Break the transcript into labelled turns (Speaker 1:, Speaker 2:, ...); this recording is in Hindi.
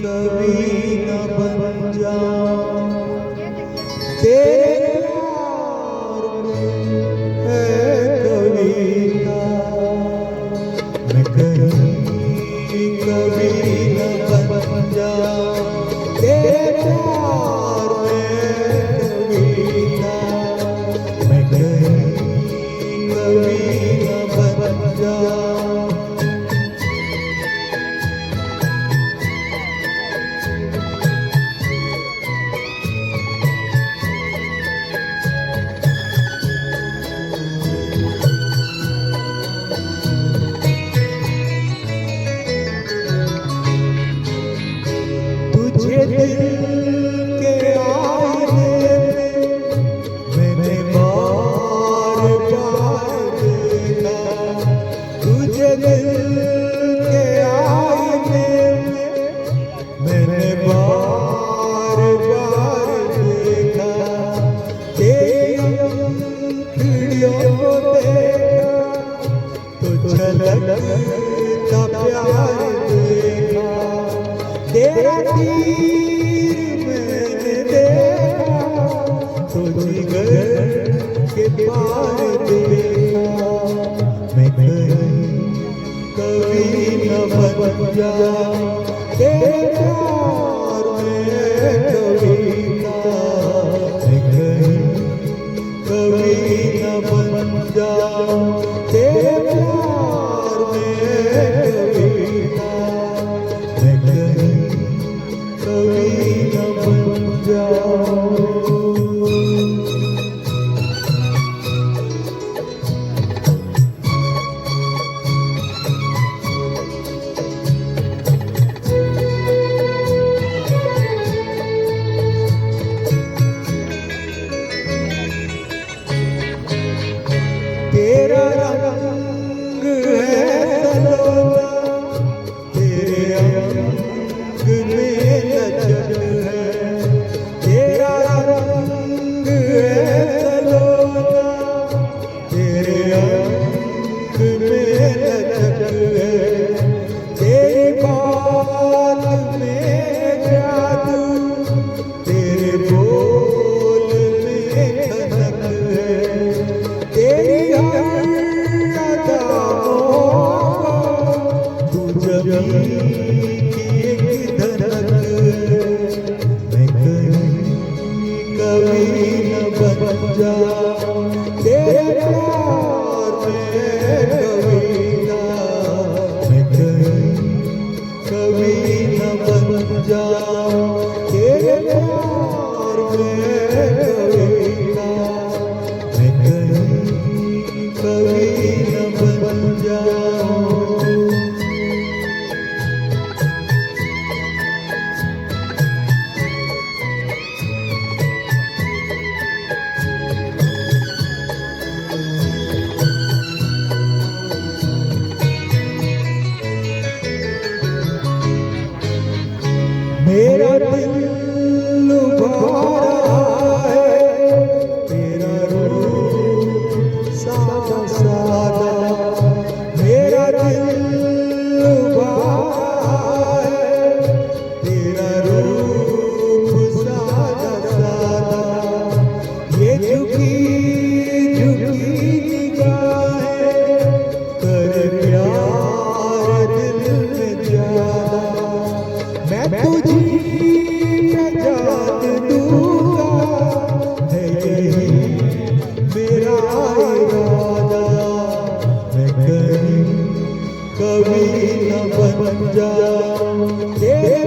Speaker 1: कभी न बन जाऊं तेरे प्यार में है कविता। मैं कहीं कभी न बन जाऊं तेरे प्यार में कविता। मैं कहीं कभी न बन जाऊं। तुझे दिल के आईने में मैंने बार बार देखा। तुझे दिल के आईने में मैंने बार बार देखा। तेरी आँखियों देखा तो झलकता प्यार देखा। तेरा तीर मैंने देखा तो जिगर के पार देखा। मैं कहीं कभी न बन जाऊं तेरे प्यार में कविता। मैं कहीं कभी न बन जाऊं तेरे प्यार में कविता। मैं कहीं कभी न बन जाऊं। तेरा रंग है सलोना तेरे अंग में लचक है। तेरा रंग है सलोना तेरे अंग में लचक है। तेरी बात में जादू तेरे बोल में खनक है। तेरी हर अदाओं तू जमीन की एक धड़क है। मैं कहीं कभी न बन जाऊं तेरे प्यार में कविता। मैं कहीं कभी न बन जाऊं तेरे प्यार में कविता। मैं कहीं कभी न बन जाऊं। मेरा दिल लुभा रहा है तेरा रूप सादा सादा। मेरा दिल लुभा रहा है तेरा रूप सादा सादा। ये झुकी झुकी निगाहें कर प्यार दिल में ज्यादा। मैं तुझी पे जान दूंगा है यही मेरा इरादा। मैं कहीं कभी न बन जाऊं तेरे